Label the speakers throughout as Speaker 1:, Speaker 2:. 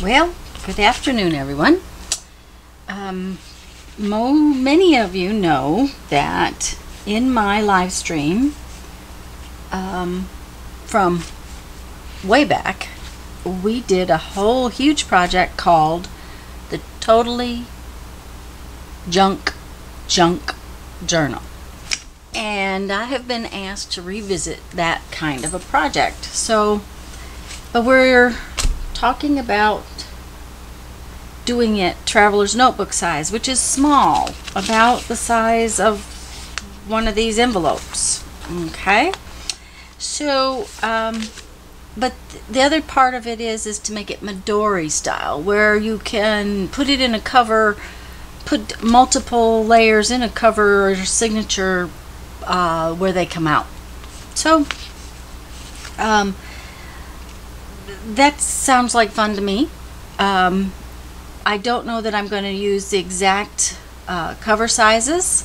Speaker 1: Well, good afternoon, everyone. Many of you know that in my live stream from way back, we did a whole huge project called the Totally Junk Journal. And I have been asked to revisit that kind of a project. But we're talking about doing it traveler's notebook size, which is small, about the size of one of these envelopes. Okay, so but the other part of it is to make it Midori style, where you can put it in a cover, put multiple layers in a cover or signature where they come out. So that sounds like fun to me. I don't know that I'm going to use the exact cover sizes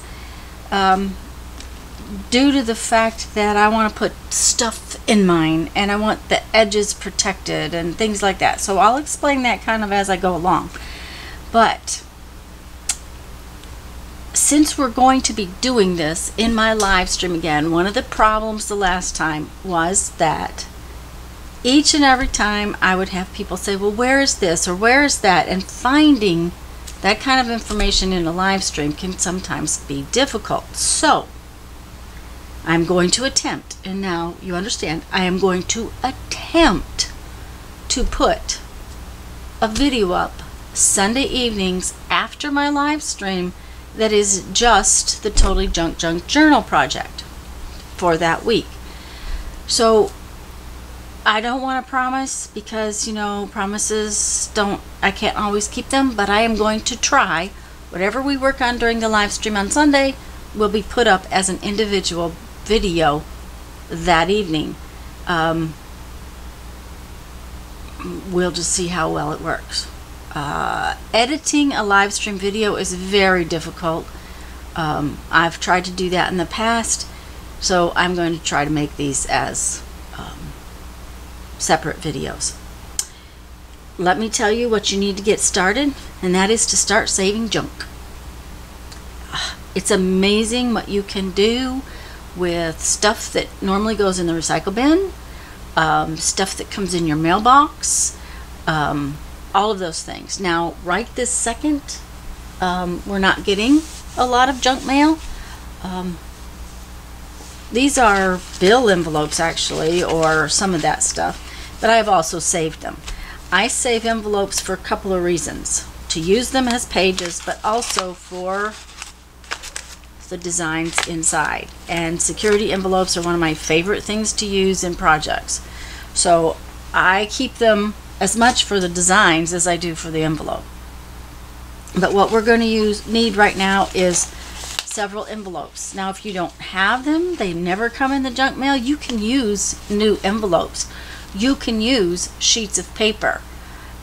Speaker 1: due to the fact that I want to put stuff in mine and I want the edges protected and things like that. So I'll explain that kind of as I go along. But since we're going to be doing this in my live stream again, one of the problems the last time was that each and every time I would have people say, well, where is this or where is that? And finding that kind of information in a live stream can sometimes be difficult. So I'm going to attempt, and now you understand, I am going to attempt to put a video up Sunday evenings after my live stream that is just the Totally Junk Journal project for that week. So I don't want to promise because, you know, promises I can't always keep them, but I am going to try. Whatever we work on during the live stream on Sunday will be put up as an individual video that evening. We'll just see how well it works. Editing a live stream video is very difficult. I've tried to do that in the past, so I'm going to try to make these as separate videos. Let me tell you what you need to get started, and that is to start saving junk. It's amazing what you can do with stuff that normally goes in the recycle bin, stuff that comes in your mailbox, all of those things. Now, right this second, we're not getting a lot of junk mail. These are bill envelopes, actually, or some of that stuff, but I've also saved them. I save envelopes for a couple of reasons. To use them as pages, but also for the designs inside. And security envelopes are one of my favorite things to use in projects. So I keep them as much for the designs as I do for the envelope. But what we're going to need right now is several envelopes. Now, if you don't have them, they never come in the junk mail, you can use new envelopes. You can use sheets of paper.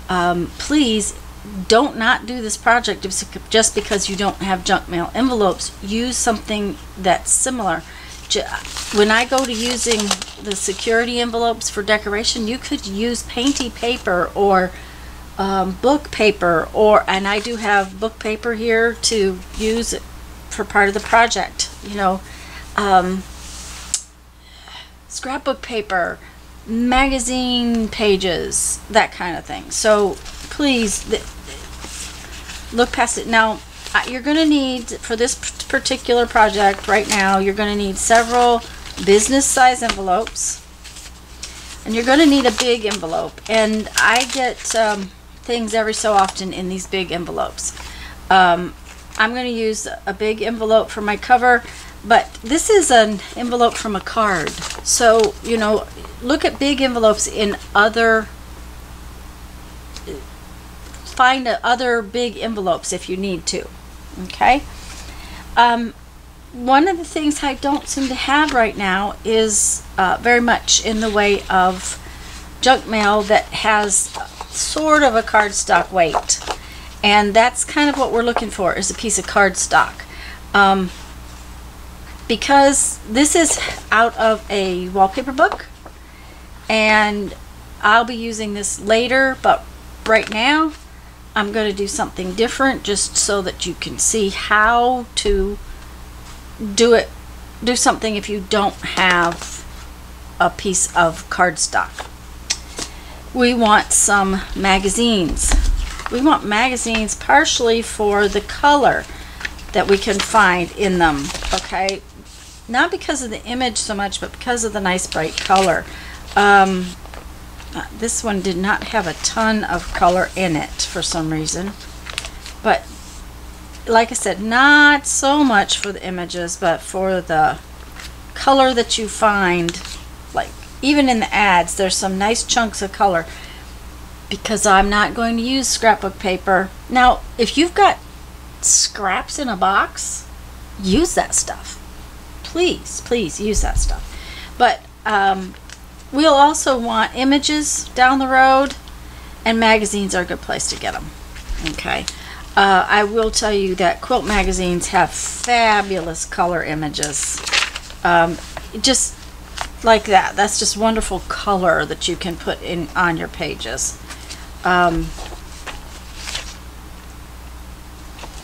Speaker 1: Please don't not do this project just because you don't have junk mail envelopes. Use something that's similar. When I go to using the security envelopes for decoration, you could use painty paper or book paper, and I do have book paper here to use for part of the project, you know, scrapbook paper, magazine pages, that kind of thing. So please look past it. Now, you're going to need, for this particular project right now, you're going to need several business size envelopes, and you're going to need a big envelope, and I get things every so often in these big envelopes. I'm going to use a big envelope for my cover, but this is an envelope from a card. So, you know, look at big envelopes in find other big envelopes if you need to. Okay? One of the things I don't seem to have right now is very much in the way of junk mail that has sort of a cardstock weight. And that's kind of what we're looking for, is a piece of cardstock. Because this is out of a wallpaper book, and I'll be using this later, but right now, I'm going to do something different just so that you can see how to do it. Do something if you don't have a piece of cardstock. We want some magazines. We want magazines partially for the color that we can find in them, okay? Not because of the image so much, but because of the nice bright color. This one did not have a ton of color in it for some reason. But like I said, not so much for the images, but for the color that you find. Like even in the ads, there's some nice chunks of color because I'm not going to use scrapbook paper. Now, if you've got scraps in a box, use that stuff. Please, please use that stuff. But we'll also want images down the road, and magazines are a good place to get them. Okay. I will tell you that quilt magazines have fabulous color images. Just like that. That's just wonderful color that you can put in on your pages.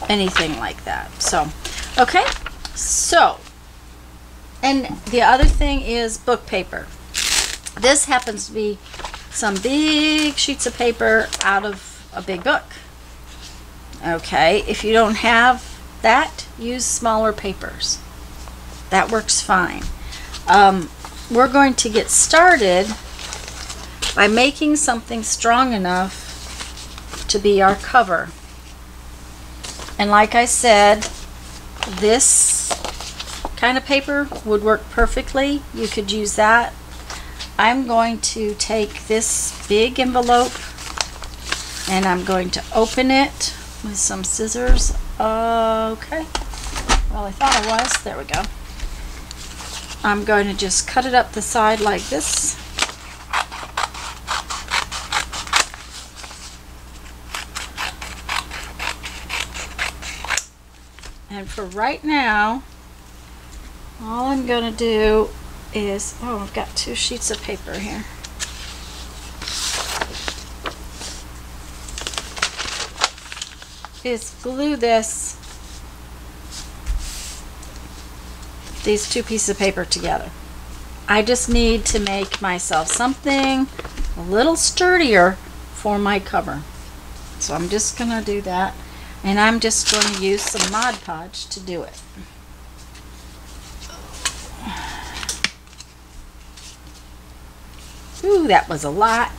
Speaker 1: Anything like that. So, okay. So, and the other thing is book paper. This happens to be some big sheets of paper out of a big book. Okay, if you don't have that, use smaller papers. That works fine. We're going to get started by making something strong enough to be our cover. And like I said, this kind of paper would work perfectly. You could use that. I'm going to take this big envelope and I'm going to open it with some scissors. Okay. Well, I thought I was. There we go. I'm going to just cut it up the side like this. And for right now, all I'm going to do is, oh, I've got 2 sheets of paper here. Is glue these 2 pieces of paper together. I just need to make myself something a little sturdier for my cover. So I'm just going to do that. And I'm just going to use some Mod Podge to do it. Ooh, that was a lot.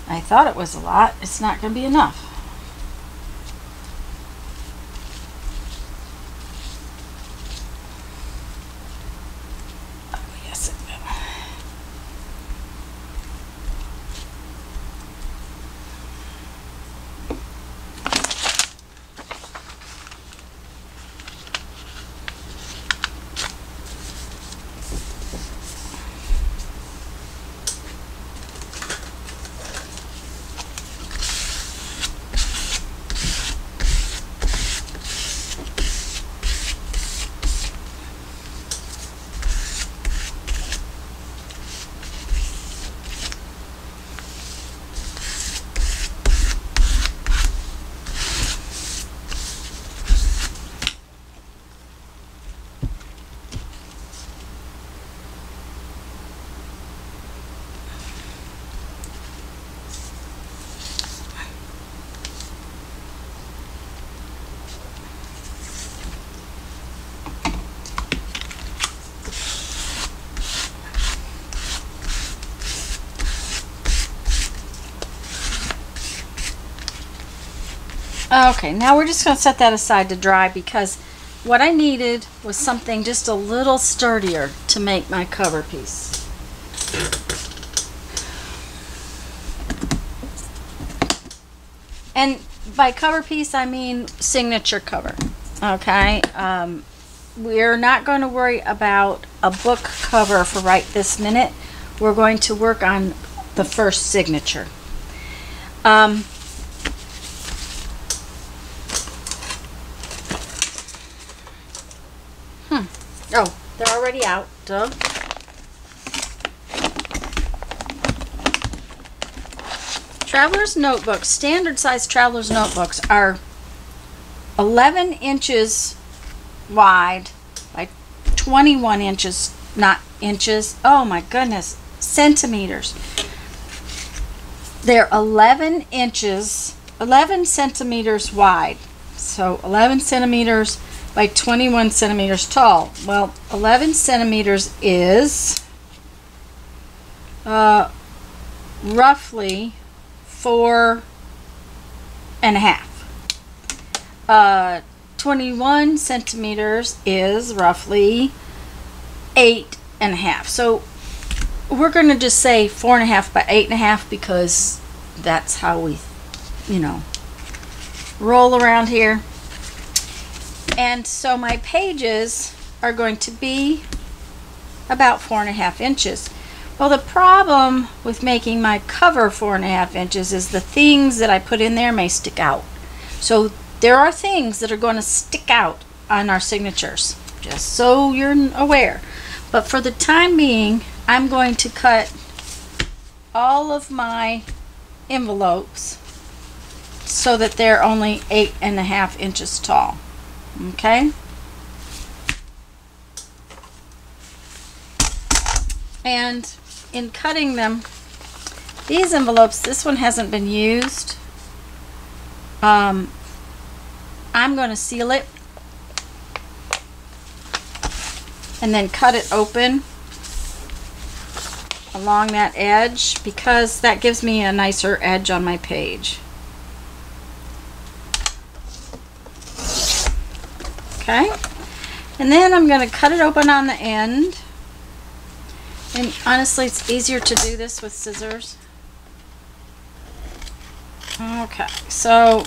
Speaker 1: I thought it was a lot. It's not going to be enough. Oh, yes, it will. Okay, now we're just going to set that aside to dry because what I needed was something just a little sturdier to make my cover piece. And by cover piece, I mean signature cover. Okay, we're not going to worry about a book cover for right this minute. we're going to work on the first signature. Oh, they're already out. Duh. Traveler's notebooks, standard size traveler's notebooks are 11 inches wide by 21 inches, not inches, oh my goodness, centimeters. They're 11 centimeters wide. So 11 centimeters by 21 centimeters tall. Well, 11 centimeters is roughly 4.5. 21 centimeters is roughly 8.5. So we're going to just say 4.5 by 8.5 because that's how we, roll around here. And so my pages are going to be about 4.5 inches. Well, the problem with making my cover 4.5 inches is the things that I put in there may stick out. So there are things that are going to stick out on our signatures, just so you're aware. But for the time being, I'm going to cut all of my envelopes so that they're only 8.5 inches tall. Okay? And in cutting them, these envelopes, this one hasn't been used. I'm going to seal it and then cut it open along that edge because that gives me a nicer edge on my page. Okay, and then I'm going to cut it open on the end. And honestly, it's easier to do this with scissors. Okay, so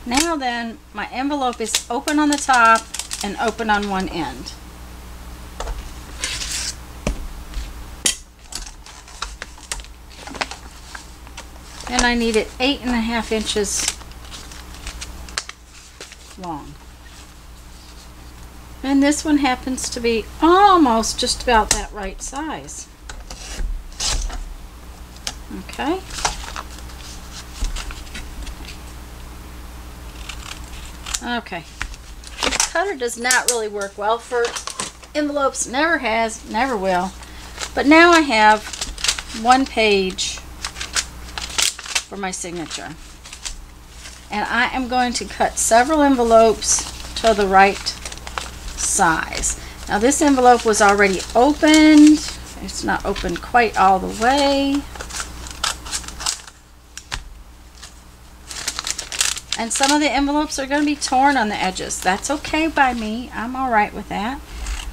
Speaker 1: now then, my envelope is open on the top and open on one end. And I need it 8.5 inches long. And this one happens to be almost just about that right size. Okay. Okay. The cutter does not really work well for envelopes. Never has, never will. But now I have one page for my signature. And I am going to cut several envelopes to the right size. Now this envelope was already opened. It's not opened quite all the way. And some of the envelopes are going to be torn on the edges. That's okay by me. I'm all right with that.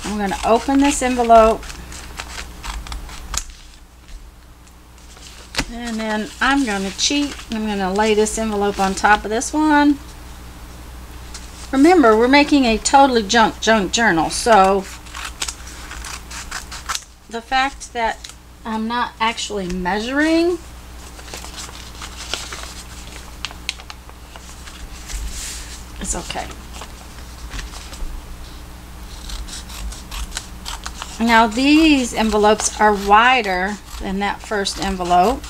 Speaker 1: I'm going to open this envelope. And then I'm going to cheat. I'm going to lay this envelope on top of this one. Remember, we're making a totally junk journal, so the fact that I'm not actually measuring is okay. Now these envelopes are wider than that first envelope.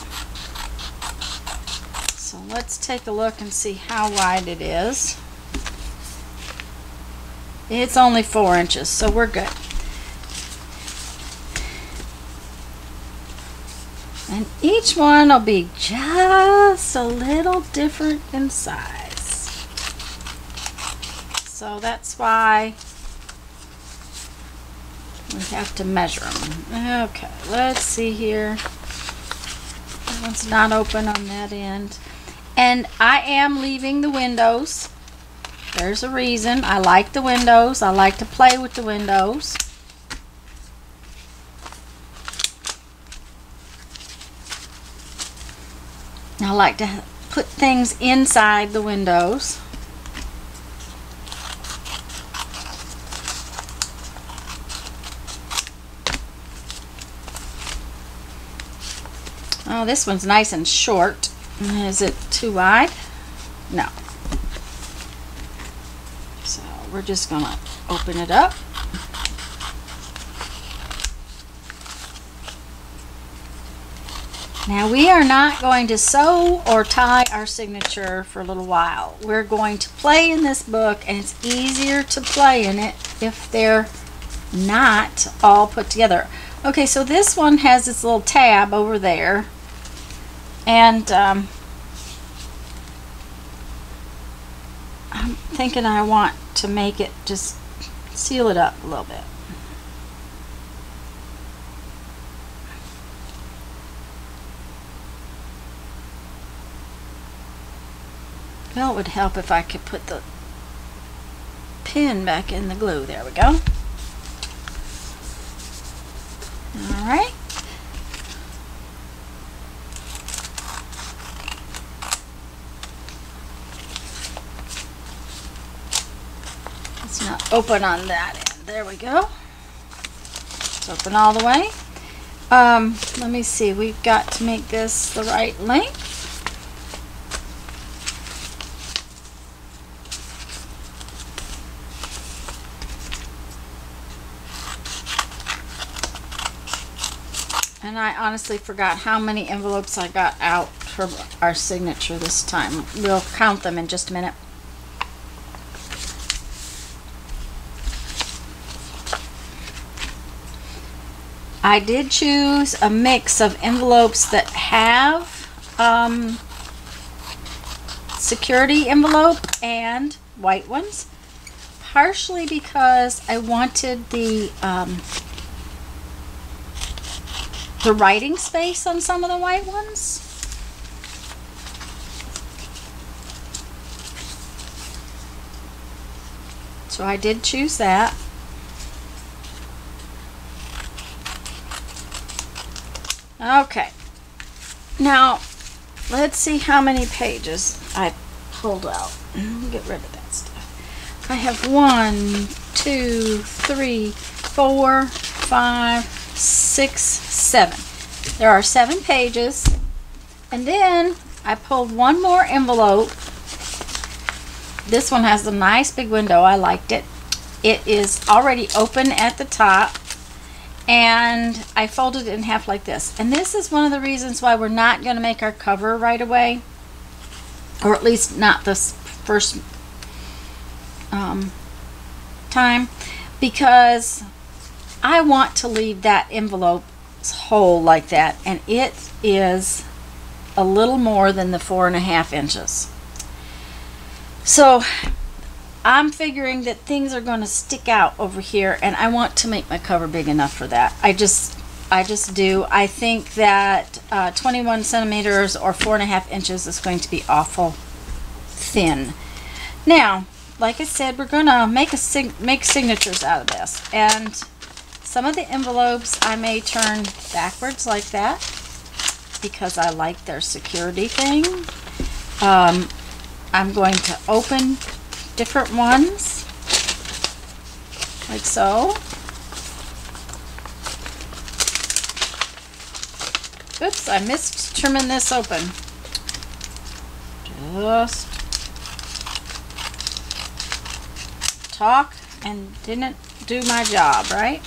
Speaker 1: So let's take a look and see how wide it is. It's only 4 inches, so we're good. And each one will be just a little different in size. So that's why we have to measure them. Okay, let's see here. That one's not open on that end. And I am leaving the windows. There's a reason. I like the windows. I like to play with the windows. I like to put things inside the windows. Oh, this one's nice and short. Is it too wide? No. So we're just gonna open it up. Now we are not going to sew or tie our signature for a little while. We're going to play in this book, and it's easier to play in it if they're not all put together. Okay, so this one has this little tab over there, and I'm thinking I want to make it, just seal it up a little bit. Well, it would help if I could put the pin back in the glue. There we go. All right. It's not open on that end. There we go. It's open all the way. Let me see. We've got to make this the right length. And I honestly forgot how many envelopes I got out for our signature this time. We'll count them in just a minute. I did choose a mix of envelopes that have security envelope and white ones, partially because I wanted the writing space on some of the white ones. So I did choose that. Okay, now let's see how many pages I pulled out. Get rid of that stuff. I have 1, 2, 3, 4, 5, 6, 7. There are 7 pages, and then I pulled one more envelope. This one has a nice big window. I liked it. It is already open at the top, and I folded it in half like this. And this is one of the reasons why we're not going to make our cover right away, or at least not this first time, because I want to leave that envelope whole like that, and it is a little more than the 4.5 inches. So I'm figuring that things are going to stick out over here, and I want to make my cover big enough for that. I just do. I think that 21 centimeters or 4.5 inches is going to be awful thin. Now, like I said, we're going to make signatures out of this, and some of the envelopes I may turn backwards like that because I like their security thing. I'm going to open different ones like so. Oops, I missed trimming this open. Just talk and didn't do my job, right?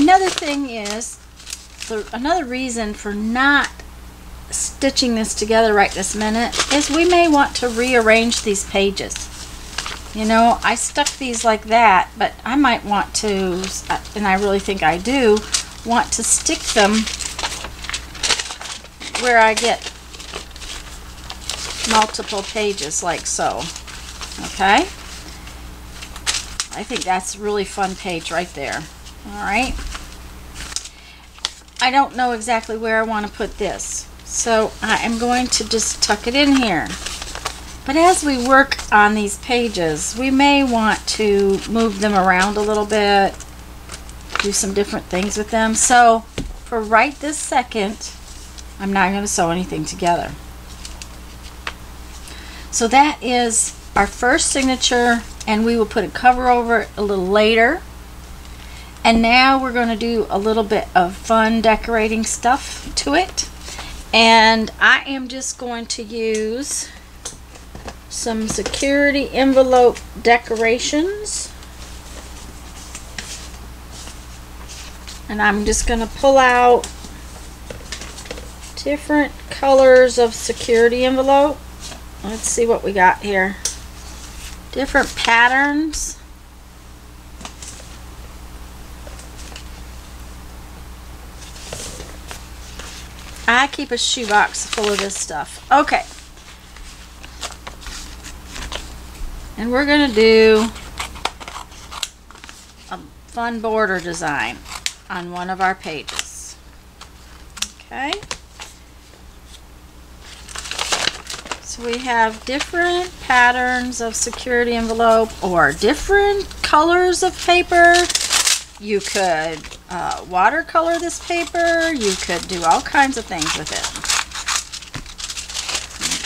Speaker 1: Another thing is, another reason for not stitching this together right this minute is we may want to rearrange these pages. You know, I stuck these like that, but I might want to, and I really think I do, want to stick them where I get multiple pages like so. Okay? I think that's a really fun page right there. All right. I don't know exactly where I want to put this, so I am going to just tuck it in here. But as we work on these pages, we may want to move them around a little bit, do some different things with them. So for right this second, I'm not going to sew anything together. So that is our first signature, and we will put a cover over it a little later. And now we're going to do a little bit of fun decorating stuff to it. And I am just going to use some security envelope decorations. And I'm just going to pull out different colors of security envelope. Let's see what we got here. Different patterns. I keep a shoebox full of this stuff. Okay. And we're going to do a fun border design on one of our pages. Okay. So we have different patterns of security envelope or different colors of paper. You could watercolor this paper. You could do all kinds of things with it.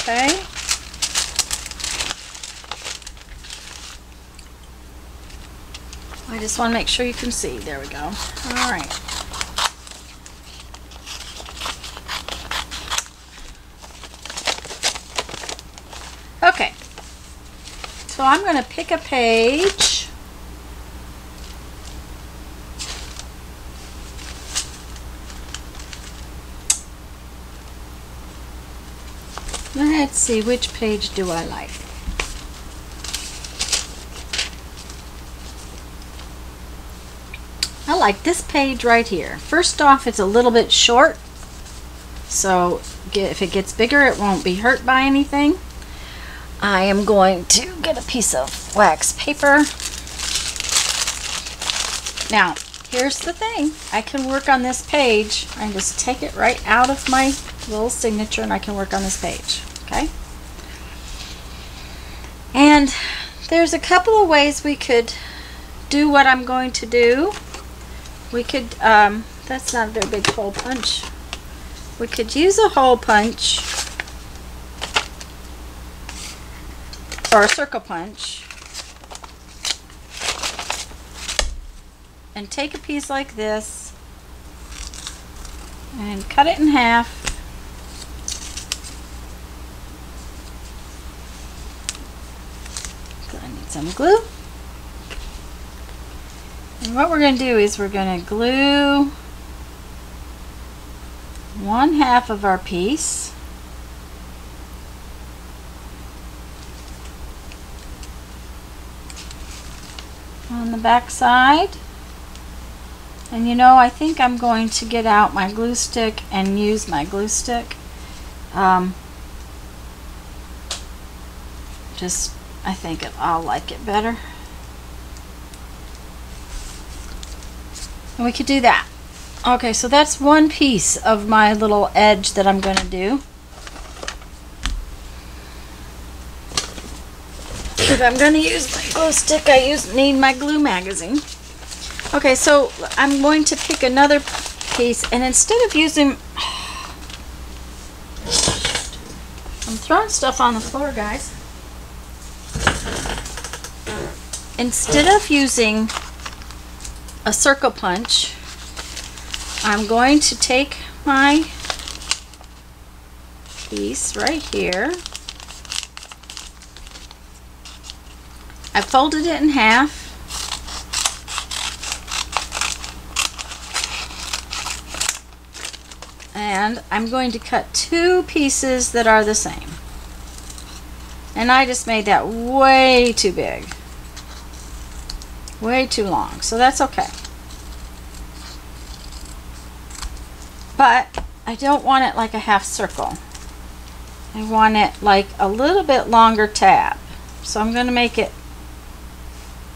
Speaker 1: Okay. I just want to make sure you can see. There we go. All right. Okay. So I'm going to pick a page. Let's see, which page do I like? I like this page right here. First off, it's a little bit short, so if it gets bigger, it won't be hurt by anything. I am going to get a piece of wax paper. Now, here's the thing. I can work on this page. I can just take it right out of my little signature and I can work on this page. Okay? And there's a couple of ways we could do what I'm going to do. We could, that's not a very big hole punch. We could use a hole punch or a circle punch and take a piece like this and cut it in half. I need some glue. And what we're going to do is we're going to glue 1/2 of our piece on the back side. And you know, I think I'm going to get out my glue stick and use my glue stick. I think I'll like it better. And we could do that. Okay, so that's one piece of my little edge that I'm going to do. If I'm going to use my glue stick, I need my glue magazine. Okay, so I'm going to pick another piece, and instead of using... I'm throwing stuff on the floor, guys. Instead of using a circle punch, I'm going to take my piece right here. I folded it in half. And I'm going to cut 2 pieces that are the same. And I just made that way too big. Way too long. So that's okay. But I don't want it like a half circle. I want it like a little bit longer tab. So I'm going to make it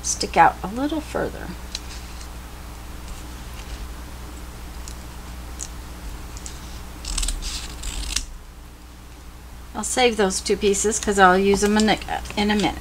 Speaker 1: stick out a little further. I'll save those 2 pieces because I'll use them in a minute.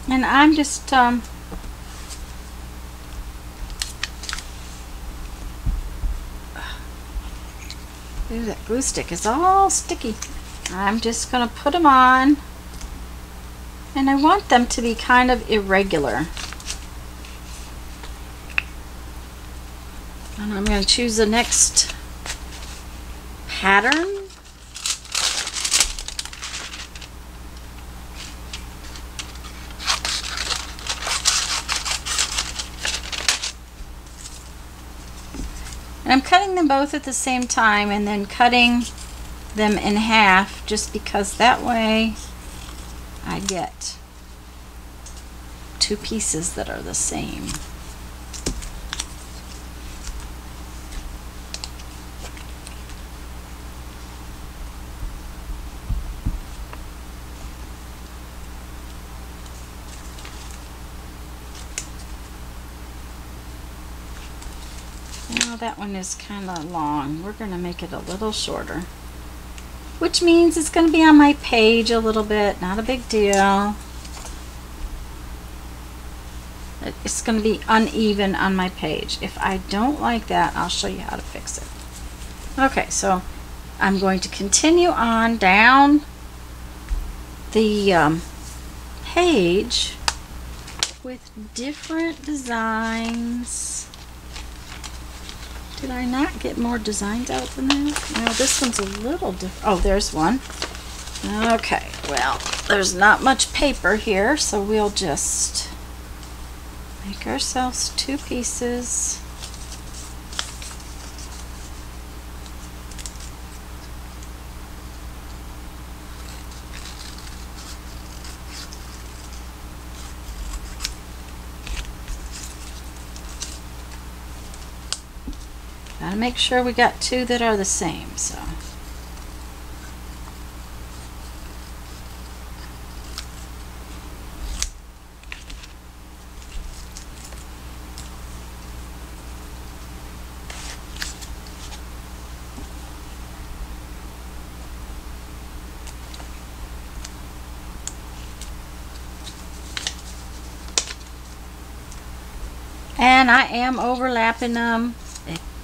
Speaker 1: And I'm just ooh, that glue stick is all sticky. I'm just going to put them on, and I want them to be kind of irregular. And I'm going to choose the next pattern. And I'm cutting them both at the same time and then cutting them in half just because that way I get 2 pieces that are the same. Now that one is kind of long. We're going to make it a little shorter, which means it's going to be on my page a little bit. Not a big deal. It's going to be uneven on my page. If I don't like that, I'll show you how to fix it. Okay, so I'm going to continue on down the page with different designs. Did I not get more designs out than that? No, this one's a little different. Oh, there's one. Okay, well, there's not much paper here, so we'll just make ourselves 2 pieces. Gotta make sure we got 2 that are the same, so. And I am overlapping them.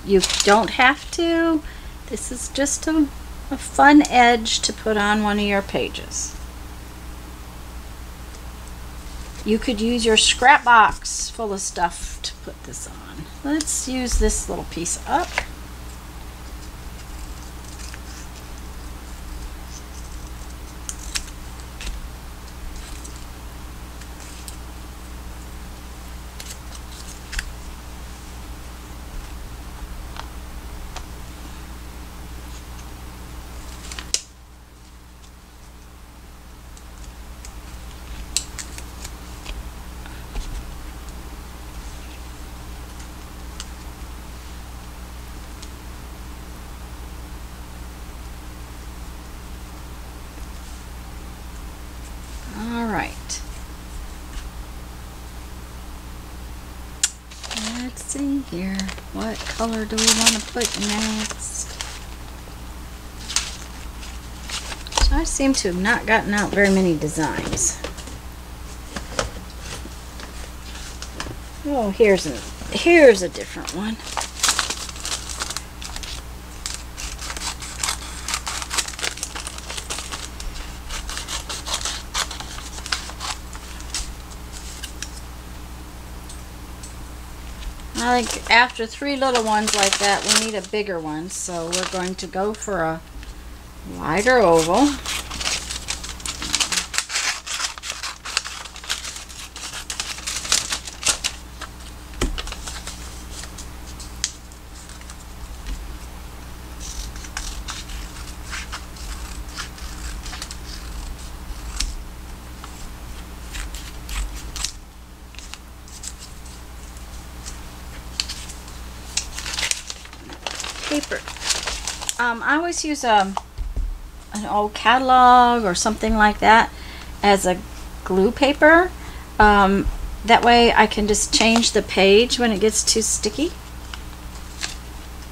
Speaker 1: You don't have to. This is just a fun edge to put on one of your pages. You could use your scrap box full of stuff to put this on. Let's use this little piece up. Let's see here. What color do we want to put next? So I seem to have not gotten out very many designs. Oh, here's a different one. I think after 3 little ones like that, we need a bigger one. So we're going to go for a wider oval. paper. I always use an old catalog or something like that as a glue paper. That way I can just change the page when it gets too sticky.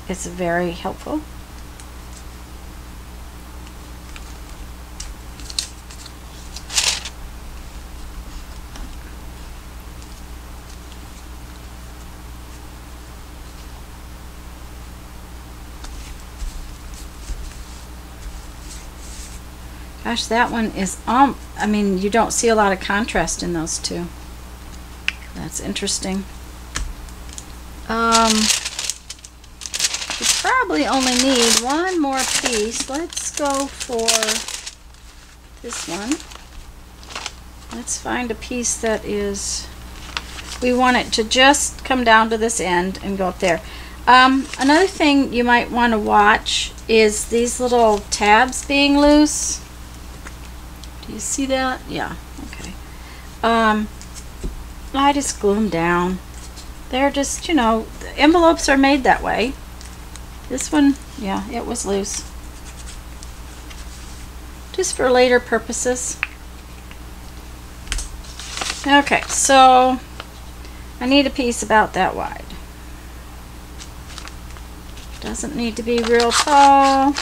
Speaker 1: It's very helpful. Gosh, that one is, I mean, you don't see a lot of contrast in those two. That's interesting. You probably only need one more piece. Let's go for this one. Let's find a piece that is, we want it to just come down to this end and go up there. Another thing you might want to watch is these little tabs being loose. Do you see that? Yeah, okay. I just glue them down. They're just, you know, the envelopes are made that way. This one, yeah, it was loose. Just for later purposes. Okay, so I need a piece about that wide. Doesn't need to be real tall.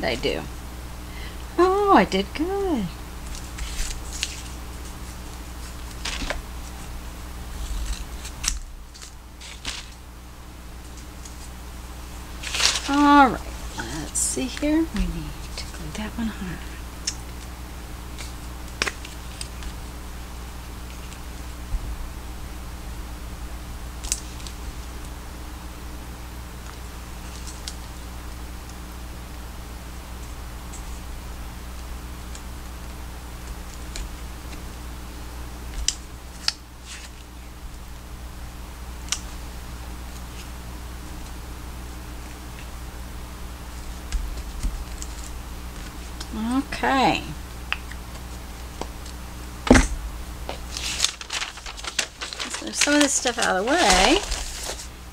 Speaker 1: I do. Oh, I did good. All right, let's see here. We need to glue that one hard. Okay. Let's move some of this stuff out of the way.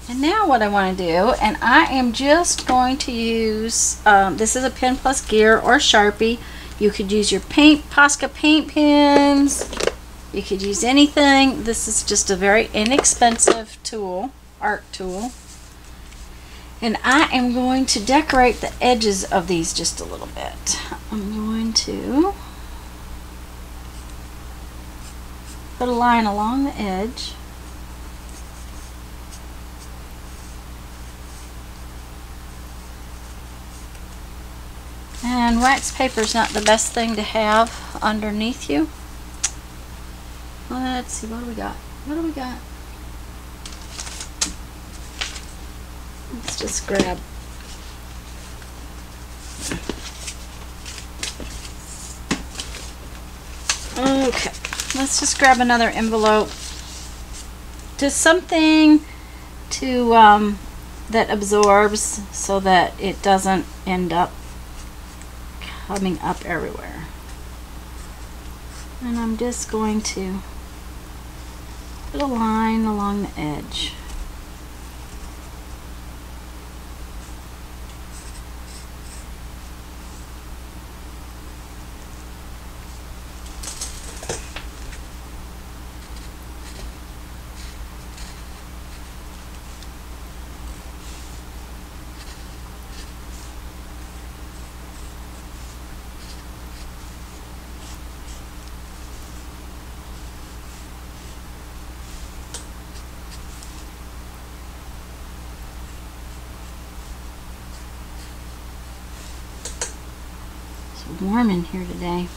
Speaker 1: And now what I want to do, and I am just going to use, this is a Pen Plus Gear or Sharpie. You could use your Posca paint pens. You could use anything. This is just a very inexpensive tool, art tool. And I am going to decorate the edges of these just a little bit. I'm going to put a line along the edge. And wax paper is not the best thing to have underneath you. Let's see, what do we got? What do we got? Let's just grab. Okay, let's just grab another envelope. Just something to that absorbs so that it doesn't end up coming up everywhere. And I'm just going to put a line along the edge. It's warm in here today.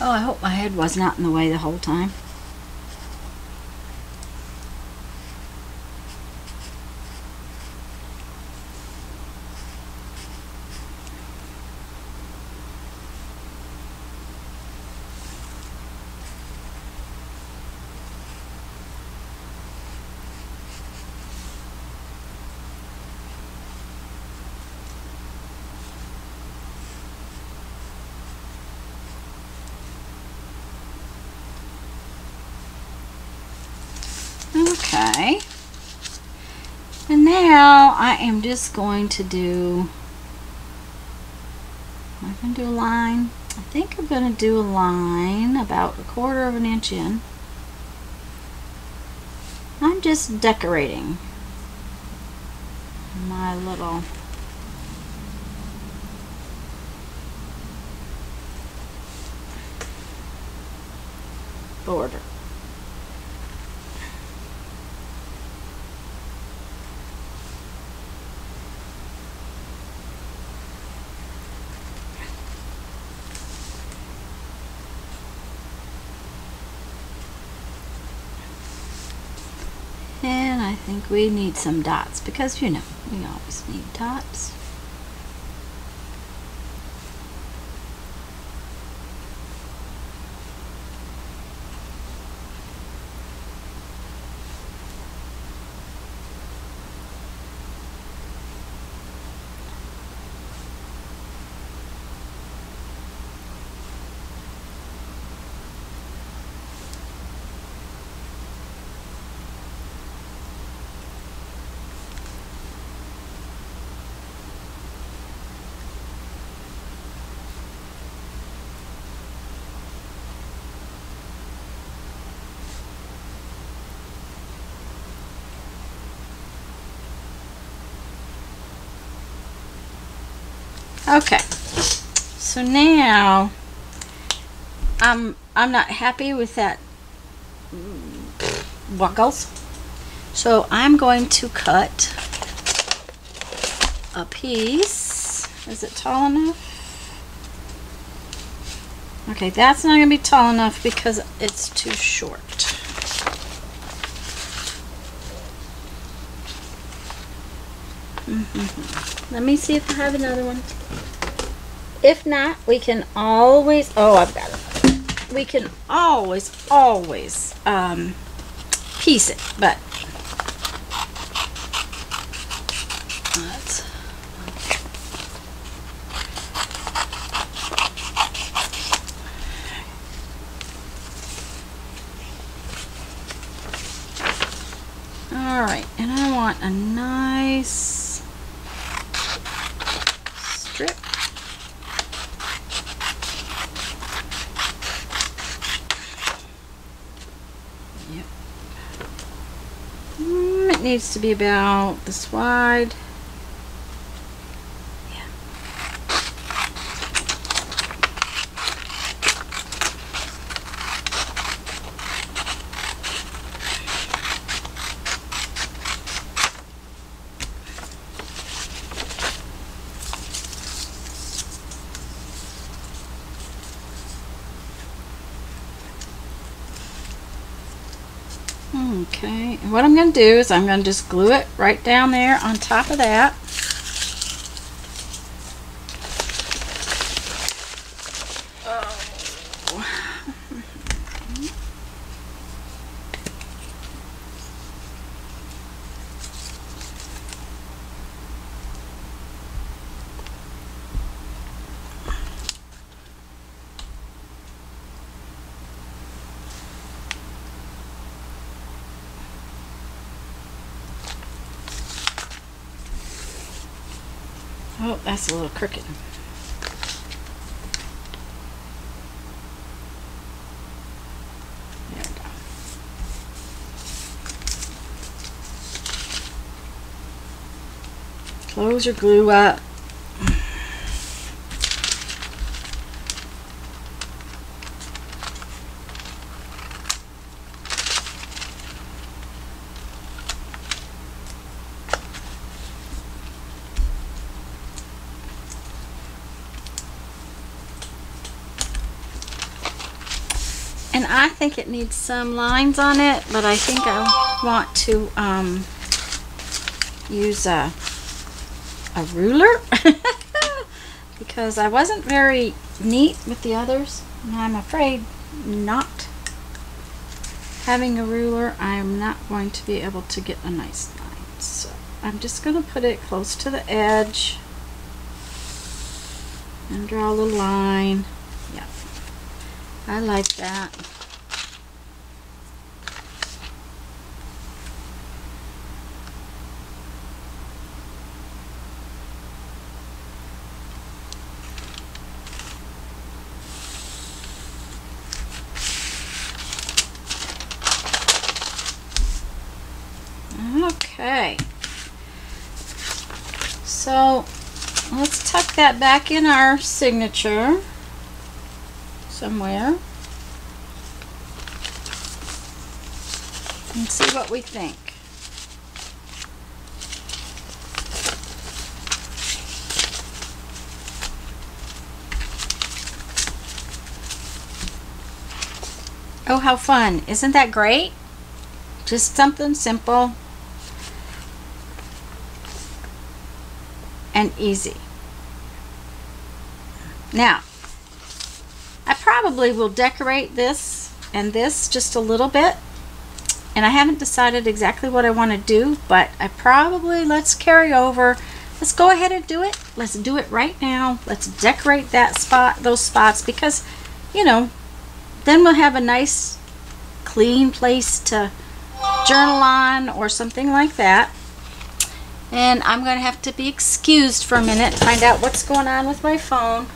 Speaker 1: Oh, I hope my head was not in the way the whole time. Okay. And now I am just going to do, I'm going to do a line. I think I'm going to do a line about 1/4 of an inch in. I'm just decorating my little border. And I think we need some dots because, you know, we always need dots. Okay, so now I'm not happy with that buckles, so I'm going to cut a piece. Is it tall enough? Okay, that's not going to be tall enough because it's too short. Let me see if I have another one. If not, we can always, oh, I've got it. We can always piece it, but let's, all right, and I want a nice strip. Yep. It needs to be about this wide. Yeah. Okay, and what I'm going to do is I'm going to just glue it right down there on top of that. Oh, that's a little crooked. There we go. Close your glue up. And I think it needs some lines on it, but I think I want to use a ruler because I wasn't very neat with the others, and I'm afraid not having a ruler I'm not going to be able to get a nice line. So I'm just going to put it close to the edge and draw a little line. Yeah, I like that. Okay, so let's tuck that back in our signature somewhere and see what we think. Oh, how fun. Isn't that great? Just something simple and easy. Now, I probably will decorate this and this just a little bit, and I haven't decided exactly what I want to do, but let's carry over. Let's go ahead and do it. Let's do it right now. Let's decorate that spot, those spots, because, you know, then we'll have a nice clean place to journal on or something like that. And I'm going to have to be excused for a minute to find out what's going on with my phone.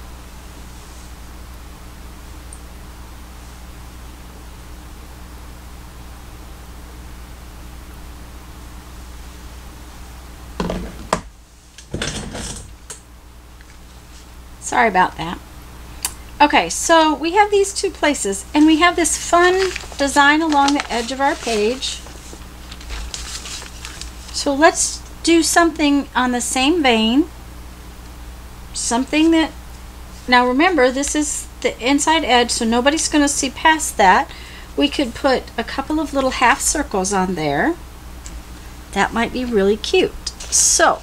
Speaker 1: Sorry about that. Okay, so we have these two places, and we have this fun design along the edge of our page. So let's do something on the same vein. Something that, now remember, this is the inside edge, so nobody's going to see past that. We could put a couple of little half circles on there. That might be really cute. So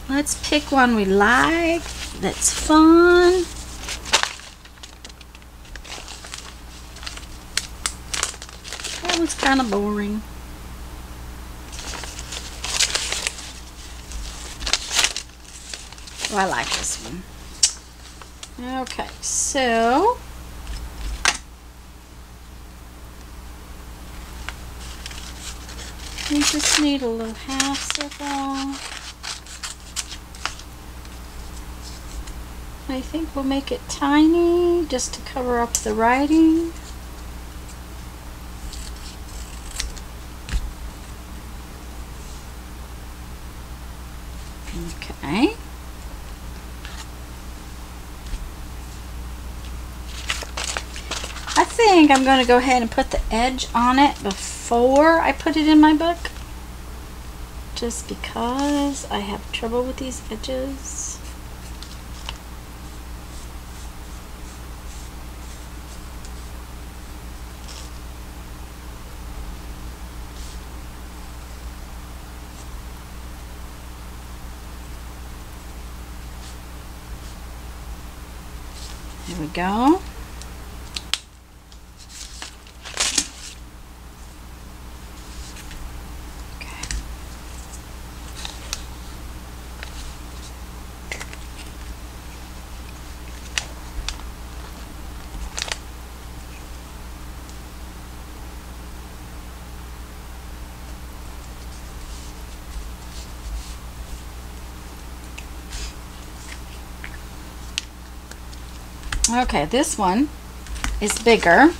Speaker 1: let's pick one we like, that's fun. That one's kind of boring. Oh, I like this one. Okay, so we just need a little half circle. I think we'll make it tiny just to cover up the writing. Okay. I think I'm going to go ahead and put the edge on it before I put it in my book, just because I have trouble with these edges. There we go. Okay, this one is bigger.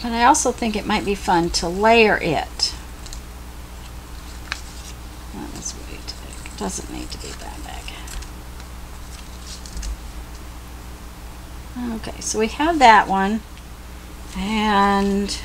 Speaker 1: But I also think it might be fun to layer it. That was way too big. It doesn't need to be that big. Okay, so we have that one. And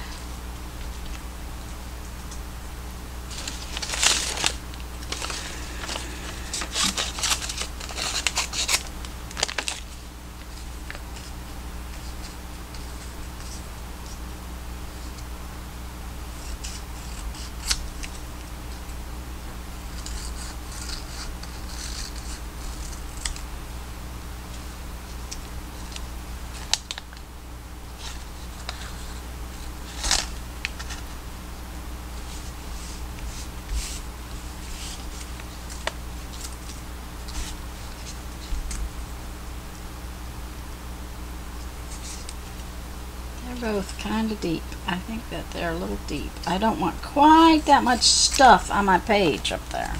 Speaker 1: they're both kind of deep. I think that they're a little deep. I don't want quite that much stuff on my page up there.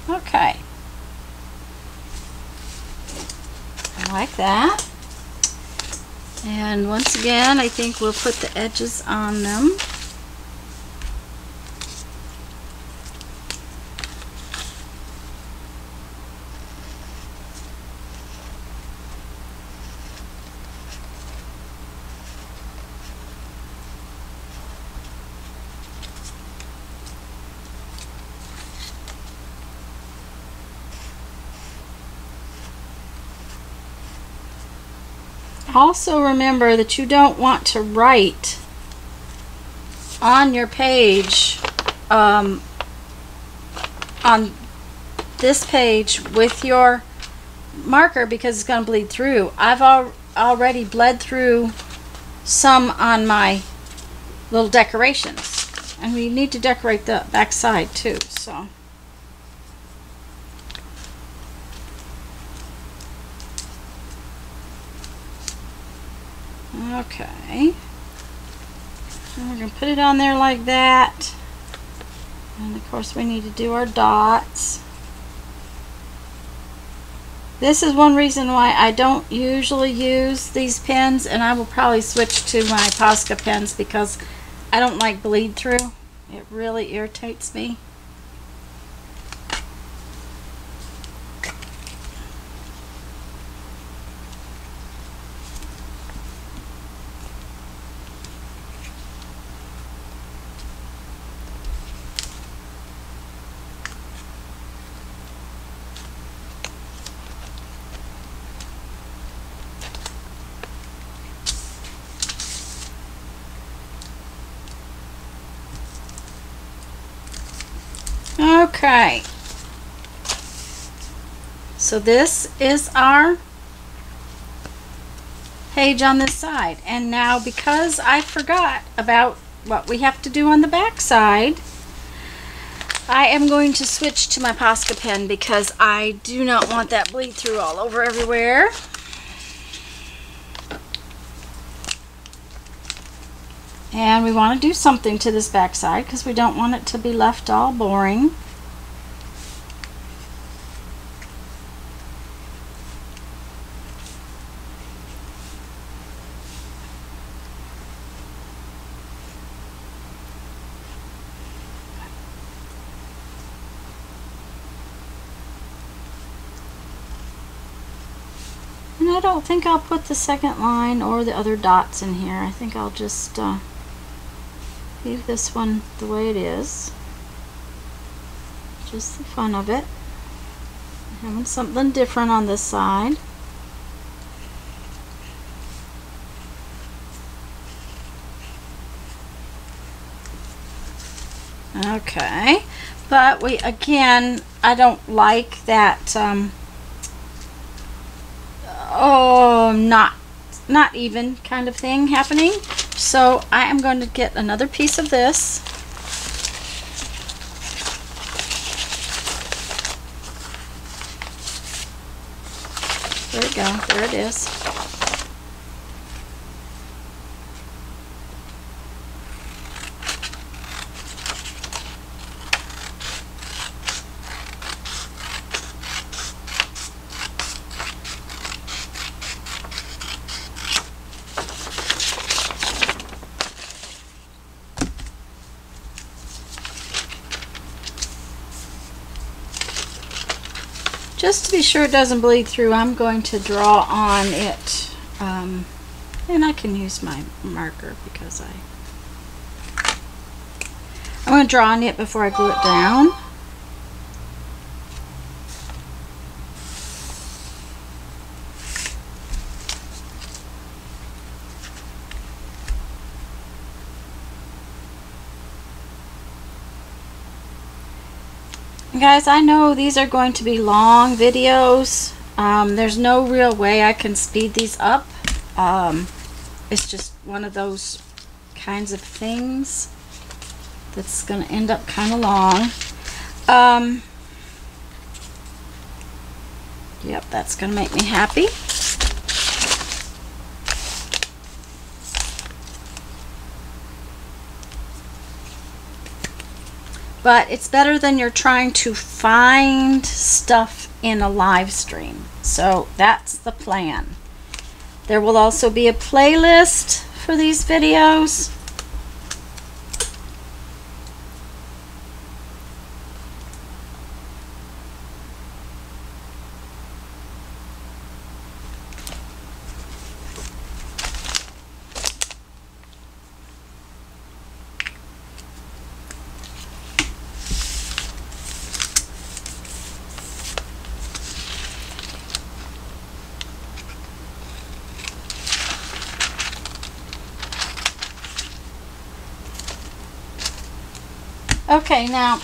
Speaker 1: Okay. I like that. And once again, I think we'll put the edges on them. Also remember that you don't want to write on your page, on this page with your marker, because it's going to bleed through. I've already bled through some on my little decorations, and we need to decorate the back side too, so. Okay, and we're going to put it on there like that, and of course we need to do our dots. This is one reason why I don't usually use these pens, and I will probably switch to my Posca pens because I don't like bleed through. It really irritates me. Okay, so this is our page on this side, and now because I forgot about what we have to do on the back side, I am going to switch to my Posca pen because I do not want that bleed through all over everywhere. And we want to do something to this back side because we don't want it to be left all boring. And I don't think I'll put the second line or the other dots in here. I think I'll just leave this one the way it is. Just the fun of it. Having something different on this side. Okay, but again, I don't like that not even kind of thing happening. So I am going to get another piece of this. There we go. There it is. Just to be sure it doesn't bleed through, I'm going to draw on it. And I can use my marker because I'm going to draw on it before I glue it down. Guys, I know these are going to be long videos. There's no real way I can speed these up. It's just one of those kinds of things that's going to end up kind of long. Yep, that's going to make me happy. But it's better than you're trying to find stuff in a live stream. So that's the plan. There will also be a playlist for these videos. Okay, now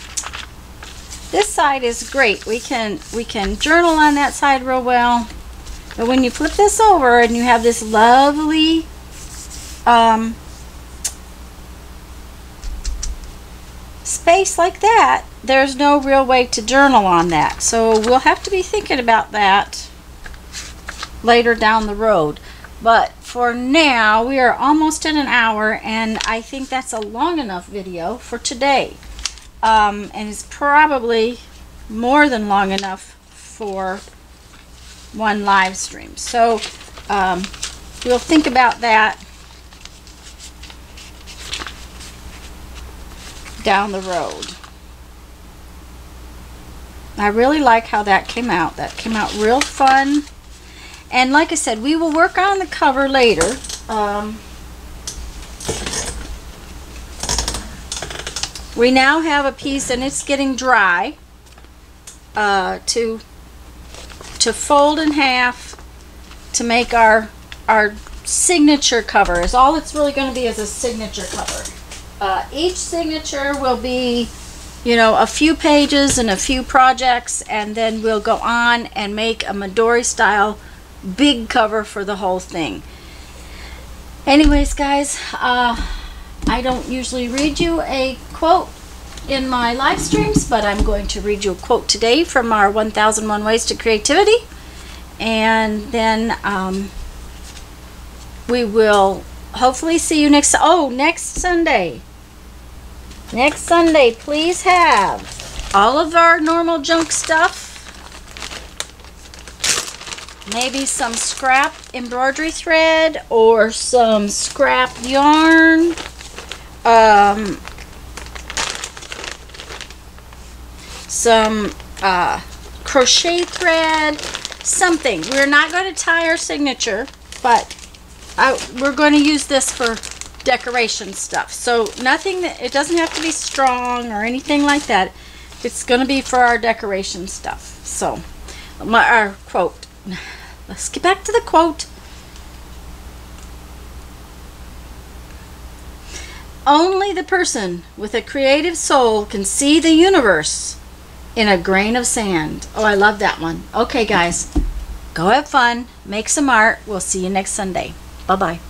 Speaker 1: this side is great. We can journal on that side real well. But when you flip this over and you have this lovely space like that, there's no real way to journal on that. So we'll have to be thinking about that later down the road. But for now, we are almost at an hour, and I think that's a long enough video for today. And it's probably more than long enough for one live stream. So we'll think about that down the road. I really like how that came out. That came out real fun. And like I said, we will work on the cover later. We now have a piece, and it's getting dry, to fold in half to make our signature cover. Is all it's really going to be is a signature cover. Each signature will be, you know, a few pages and a few projects, and then we'll go on and make a Midori style big cover for the whole thing. Anyways, guys, I don't usually read you a quote in my live streams, but I'm going to read you a quote today from our 1001 Ways to Creativity, and then we will hopefully see you next Sunday. Next Sunday, please have all of our normal junk stuff, maybe some scrap embroidery thread or some scrap yarn, some crochet thread, something. We're not going to tie our signature, but we're going to use this for decoration stuff. So nothing that, it doesn't have to be strong or anything like that. It's going to be for our decoration stuff. So our quote. Let's get back to the quote. Only the person with a creative soul can see the universe in a grain of sand. Oh, I love that one. Okay, guys, go have fun, make some art. We'll see you next Sunday. Bye-bye.